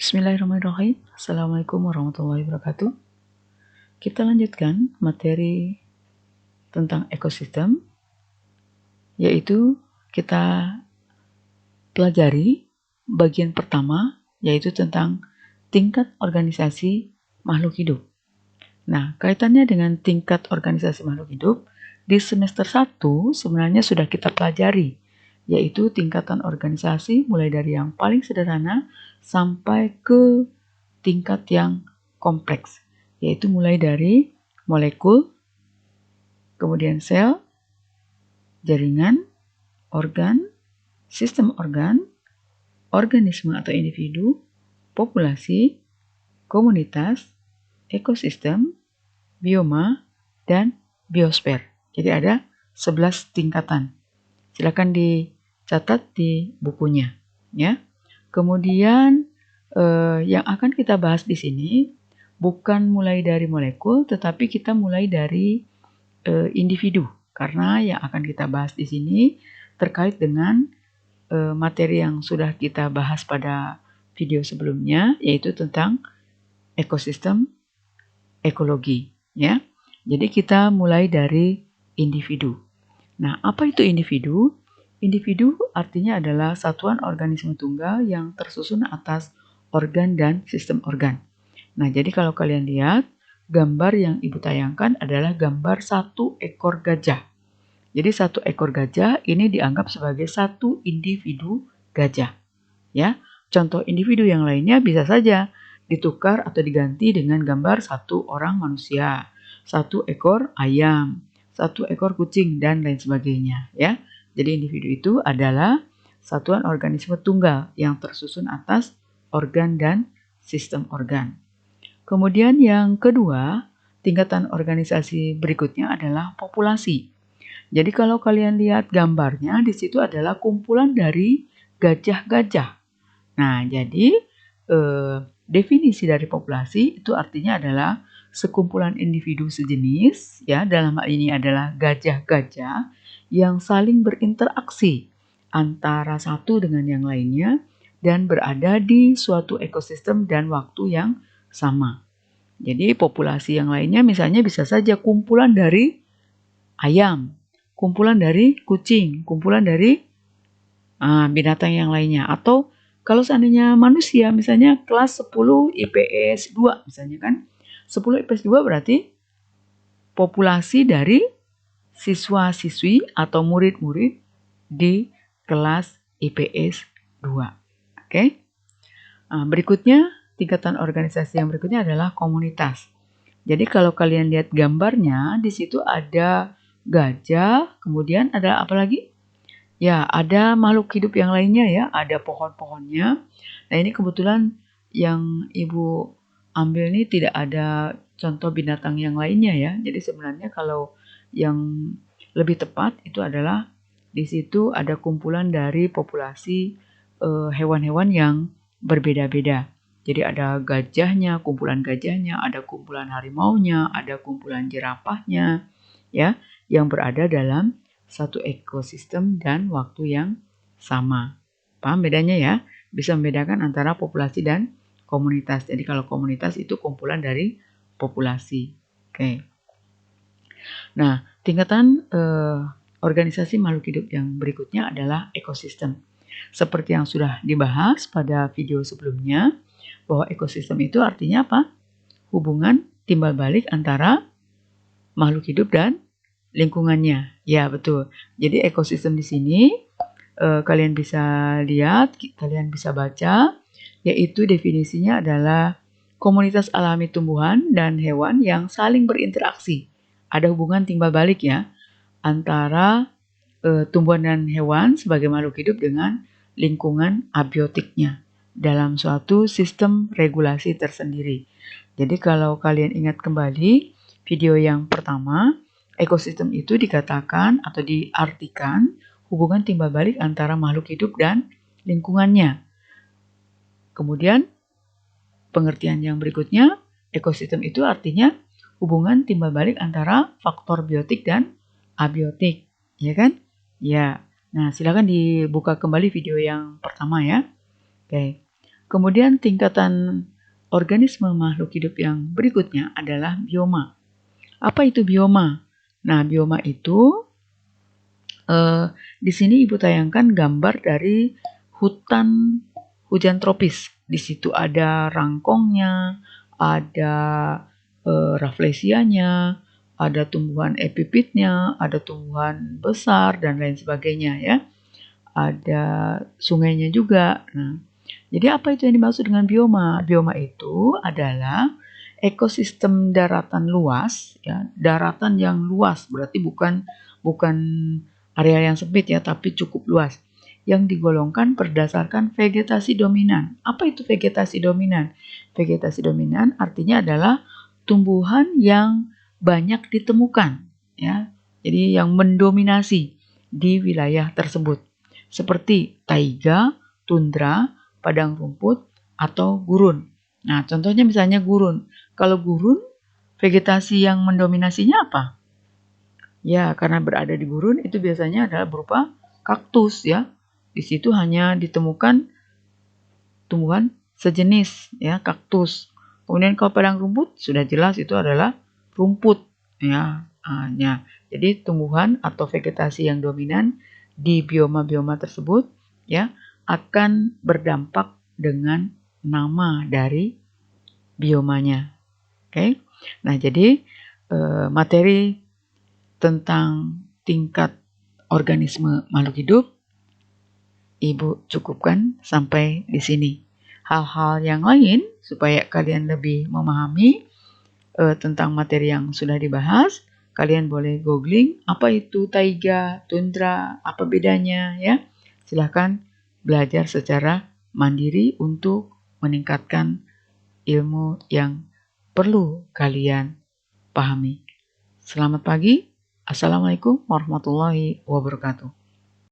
Bismillahirrahmanirrahim. Assalamualaikum warahmatullahi wabarakatuh. Kita lanjutkan materi tentang ekosistem, yaitu kita pelajari bagian pertama, yaitu tentang tingkat organisasi makhluk hidup. Nah, kaitannya dengan tingkat organisasi makhluk hidup, di semester 1 sebenarnya sudah kita pelajari, yaitu tingkatan organisasi mulai dari yang paling sederhana sampai ke tingkat yang kompleks, yaitu mulai dari molekul, kemudian sel, jaringan, organ, sistem organ, organisme atau individu, populasi, komunitas, ekosistem, bioma, dan biosfer. Jadi ada 11 tingkatan. Silakan dicatat di bukunya, ya. Kemudian yang akan kita bahas di sini bukan mulai dari molekul, tetapi kita mulai dari individu, karena yang akan kita bahas di sini terkait dengan materi yang sudah kita bahas pada video sebelumnya, yaitu tentang ekosistem ekologi, ya. Jadi kita mulai dari individu. Nah, apa itu individu? Individu artinya adalah satuan organisme tunggal yang tersusun atas organ dan sistem organ. Nah, jadi kalau kalian lihat, gambar yang Ibu tayangkan adalah gambar satu ekor gajah. Jadi satu ekor gajah ini dianggap sebagai satu individu gajah. Ya, contoh individu yang lainnya bisa saja ditukar atau diganti dengan gambar satu orang manusia, satu ekor ayam, satu ekor kucing, dan lain sebagainya. Ya, jadi individu itu adalah satuan organisme tunggal yang tersusun atas organ dan sistem organ. Kemudian yang kedua, tingkatan organisasi berikutnya adalah populasi. Jadi kalau kalian lihat gambarnya, di situ adalah kumpulan dari gajah-gajah. Nah, jadi definisi dari populasi itu artinya adalah sekumpulan individu sejenis, ya, dalam hal ini adalah gajah-gajah yang saling berinteraksi antara satu dengan yang lainnya dan berada di suatu ekosistem dan waktu yang sama. Jadi populasi yang lainnya misalnya bisa saja kumpulan dari ayam, kumpulan dari kucing, kumpulan dari binatang yang lainnya. Atau kalau seandainya manusia, misalnya kelas 10 IPS 2 misalnya kan. 10 IPS 2 berarti populasi dari siswa-siswi atau murid-murid di kelas IPS 2. Oke. Berikutnya, tingkatan organisasi yang berikutnya adalah komunitas. Jadi kalau kalian lihat gambarnya, di situ ada gajah, kemudian ada apa lagi? Ya, ada makhluk hidup yang lainnya ya, ada pohon-pohonnya. Nah, ini kebetulan yang Ibu ambil ini tidak ada contoh binatang yang lainnya ya. Jadi sebenarnya kalau yang lebih tepat itu adalah di situ ada kumpulan dari populasi hewan-hewan yang berbeda-beda. Jadi ada gajahnya, kumpulan gajahnya, ada kumpulan harimaunya, ada kumpulan jerapahnya, ya, yang berada dalam satu ekosistem dan waktu yang sama. Paham bedanya ya? Bisa membedakan antara populasi dan komunitas. Jadi kalau komunitas itu kumpulan dari populasi. Oke. Nah, tingkatan organisasi makhluk hidup yang berikutnya adalah ekosistem. Seperti yang sudah dibahas pada video sebelumnya, bahwa ekosistem itu artinya apa? Hubungan timbal balik antara makhluk hidup dan lingkungannya. Ya, betul. Jadi ekosistem di sini kalian bisa lihat, kalian bisa baca, yaitu definisinya adalah komunitas alami tumbuhan dan hewan yang saling berinteraksi. Ada hubungan timbal balik ya antara tumbuhan dan hewan sebagai makhluk hidup dengan lingkungan abiotiknya dalam suatu sistem regulasi tersendiri. Jadi kalau kalian ingat kembali video yang pertama, ekosistem itu dikatakan atau diartikan hubungan timbal balik antara makhluk hidup dan lingkungannya. Kemudian pengertian yang berikutnya, ekosistem itu artinya hubungan timbal balik antara faktor biotik dan abiotik, ya kan? Ya. Nah, silakan dibuka kembali video yang pertama ya. Oke. Kemudian tingkatan organisme makhluk hidup yang berikutnya adalah bioma. Apa itu bioma? Nah, bioma itu di sini Ibu tayangkan gambar dari hutan hujan tropis. Di situ ada rangkongnya, ada rafflesianya, ada tumbuhan epipitnya, ada tumbuhan besar dan lain sebagainya ya. Ada sungainya juga. Nah, jadi apa itu yang dimaksud dengan bioma? Bioma itu adalah ekosistem daratan luas, ya, daratan yang luas berarti bukan area yang sempit ya, tapi cukup luas. Yang digolongkan berdasarkan vegetasi dominan. Apa itu vegetasi dominan? Vegetasi dominan artinya adalah tumbuhan yang banyak ditemukan, ya. Jadi yang mendominasi di wilayah tersebut. Seperti taiga, tundra, padang rumput, atau gurun. Nah, contohnya misalnya gurun. Kalau gurun, vegetasi yang mendominasinya apa? Ya, karena berada di gurun itu biasanya adalah berupa kaktus ya. Di situ hanya ditemukan tumbuhan sejenis ya, kaktus. Kemudian kalau padang rumput sudah jelas itu adalah rumput ya. Jadi tumbuhan atau vegetasi yang dominan di bioma-bioma tersebut ya akan berdampak dengan nama dari biomanya. Oke. Nah, jadi materi tentang tingkat organisme makhluk hidup Ibu cukupkan sampai di sini. Hal-hal yang lain supaya kalian lebih memahami tentang materi yang sudah dibahas, kalian boleh googling apa itu taiga, tundra, apa bedanya ya. Silahkan belajar secara mandiri untuk meningkatkan ilmu yang perlu kalian pahami. Selamat pagi. Assalamualaikum warahmatullahi wabarakatuh.